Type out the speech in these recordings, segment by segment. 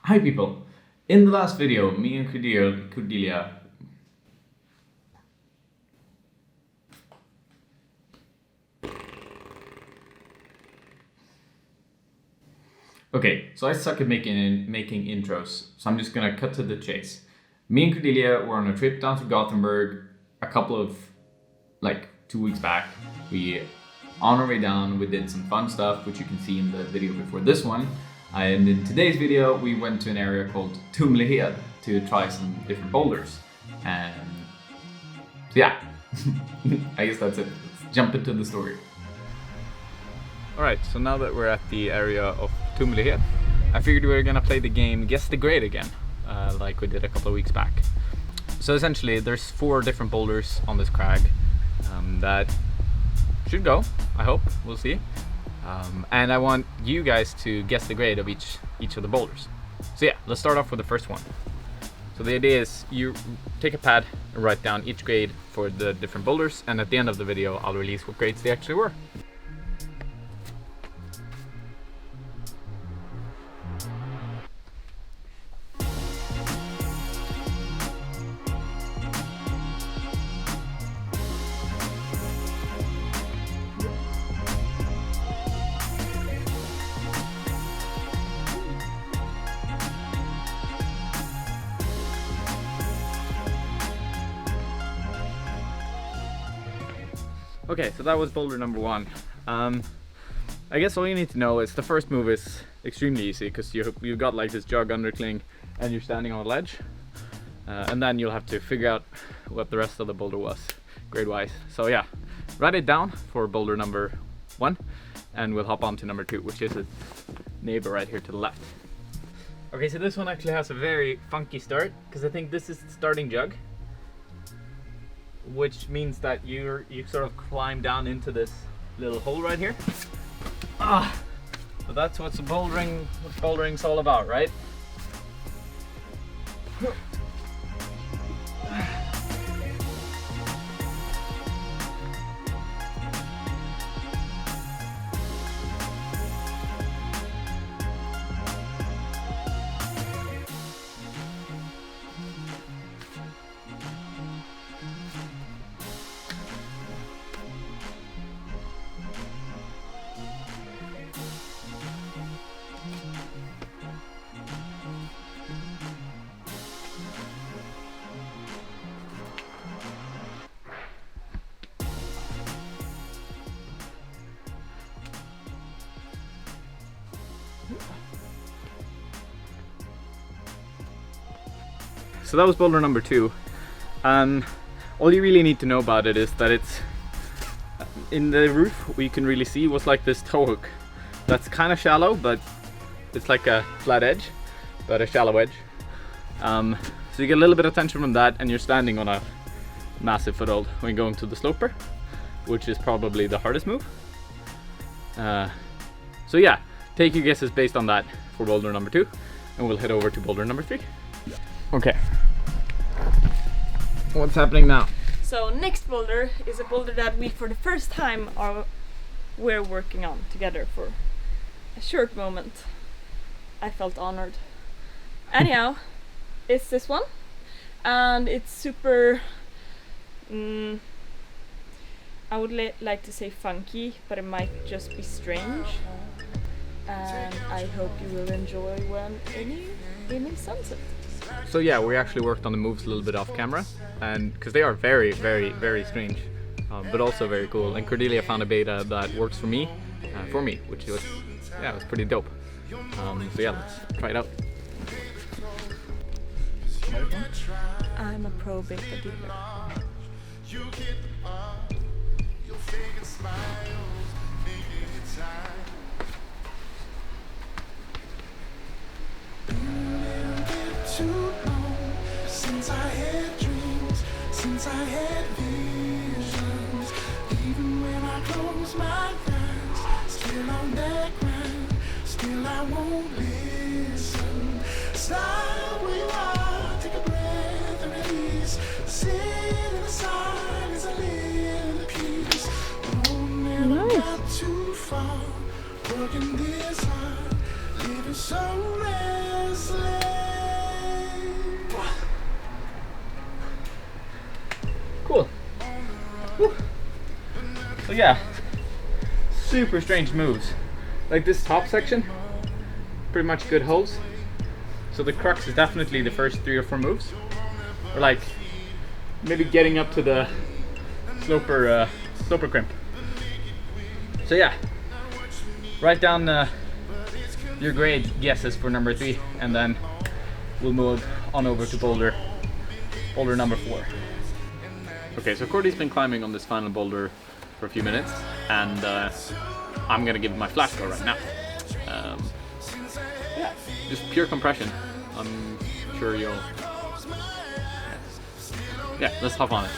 Hi people! In the last video, me and Cordelia Okay, so I suck at making intros, so I'm just gonna cut to the chase. Me and Cordelia were on a trip down to Gothenburg a couple of, 2 weeks back. On our way down, we did some fun stuff, which you can see in the video before this one. And in today's video, we went to an area called Tumlehed to try some different boulders. And so yeah, I guess that's it. Let's jump into the story. Alright, so now that we're at the area of Tumlehed, I figured we were gonna play the game Guess the Grade again, like we did a couple of weeks back. So essentially, there's 4 different boulders on this crag that should go, I hope, we'll see. And I want you guys to guess the grade of each of the boulders. So yeah, let's start off with the first one. So the idea is you take a pad and write down each grade for the different boulders, and at the end of the video I'll release what grades they actually were. Okay, so that was boulder number 1. I guess all you need to know is the first move is extremely easy because you've got like this jug undercling and you're standing on a ledge. And then you'll have to figure out what the rest of the boulder was grade-wise. So yeah, write it down for boulder number 1 and we'll hop on to number 2, which is a neighbor right here to the left. Okay, so this one actually has a very funky start because I think this is the starting jug, which means that you sort of climb down into this little hole right here. So that's what bouldering's all about, right? So that was boulder number 2. All you really need to know about it is that it's in the roof. We can really see was like this toe hook that's kind of shallow, but it's like a flat edge, but a shallow edge. So you get a little bit of tension from that, and you're standing on a massive foothold when going to the sloper, which is probably the hardest move. So yeah, take your guesses based on that for boulder number 2, and we'll head over to boulder number 3. Okay. What's happening now? So next boulder is a boulder that we for the first time we're working on together for a short moment. I felt honored. Anyhow, it's this one, and it's super I would like to say funky, but it might just be strange, and I hope you will enjoy when Emil sends it. So yeah, we actually worked on the moves a little bit off camera, and because they are very, very, very strange, but also very cool. And Cordelia found a beta that works for me, which was, yeah, it was pretty dope. So yeah, let's try it out. I'm a pro beta dealer. Since I had dreams, since I had visions, even when I close my eyes, still on that grind, still I won't listen. Stop where you are, take a breath and release. Sit in the silence and live in the peace. Oh, never got too far, working this hard. living so restless. Cool. Woo. So yeah, super strange moves. Like this top section, pretty much good holes. So the crux is definitely the first 3 or 4 moves. Or like maybe getting up to the sloper crimp. So yeah, write down your grade guesses for number 3, and then we'll move on over to boulder number 4. Okay, so Cordy's been climbing on this final boulder for a few minutes, and I'm gonna give it my flat score right now. Yeah, just pure compression. I'm sure you'll. Yeah, let's hop on it.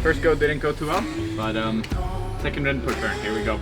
First go didn't go too well, but second input turn, here we go.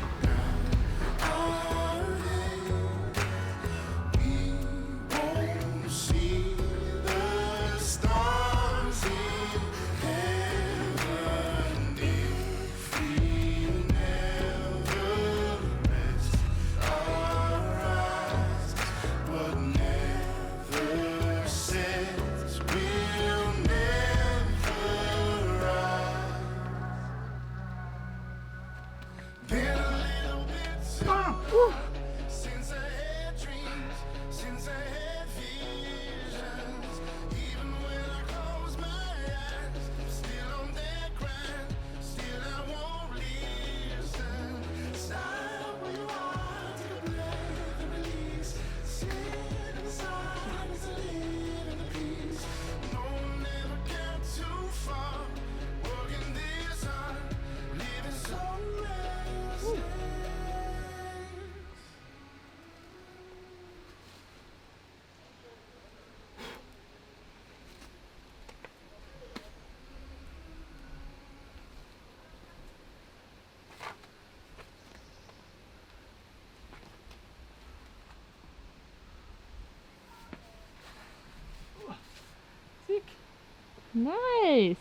Nice.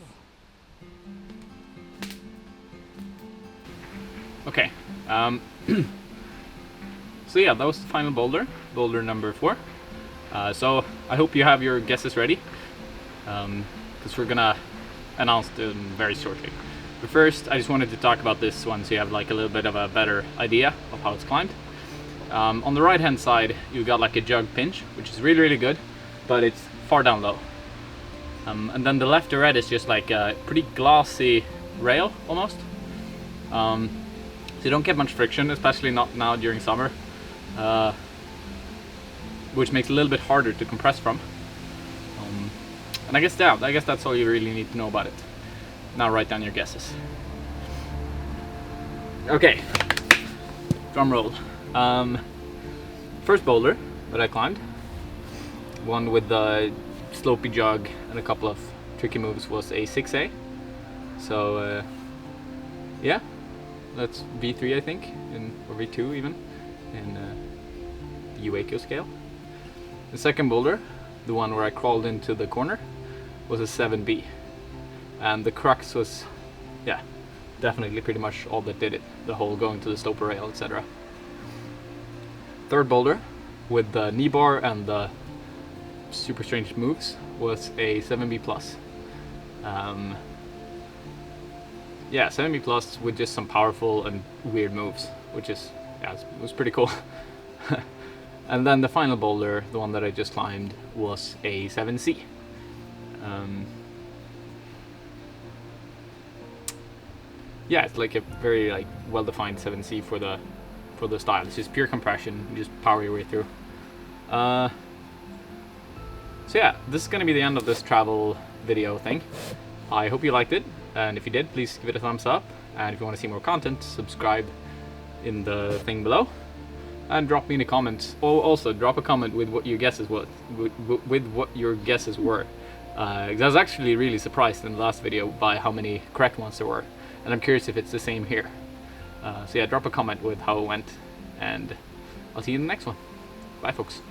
Okay, so yeah, that was the final boulder number 4. So I hope you have your guesses ready, because we're gonna announce them very shortly. But first, I just wanted to talk about this one so you have like a little bit of a better idea of how it's climbed. On the right hand side, you got like a jug pinch, which is really, really good, but it's far down low. And then the left or right is just like a pretty glossy rail almost. So you don't get much friction, especially not now during summer, which makes it a little bit harder to compress from. And I guess that's all you really need to know about it. Now write down your guesses. Okay, drum roll. First boulder that I climbed, one with the slopey jug and a couple of tricky moves, was a 6A. So yeah, that's V3 I think, or V2 even, in the UAQ scale. The second boulder, the one where I crawled into the corner, was a 7B. And the crux was, yeah, definitely pretty much all that did it. The whole going to the sloper rail, etc. Third boulder, with the knee bar and the super strange moves, was a 7B+. Yeah, 7B+ with just some powerful and weird moves, which is, yeah, it was pretty cool. And then the final boulder, the one that I just climbed, was a 7C. Yeah, it's like a very like well-defined 7C for the style. It's just pure compression. You just power your way through. So yeah, this is gonna be the end of this travel video thing. I hope you liked it, and if you did, please give it a thumbs up. And if you want to see more content, subscribe in the thing below. and drop me in the comments. Also, drop a comment with what your guesses was, with what your guesses were. 'Cause I was actually really surprised in the last video by how many correct ones there were, and I'm curious if it's the same here. So yeah, drop a comment with how it went, and I'll see you in the next one. Bye, folks.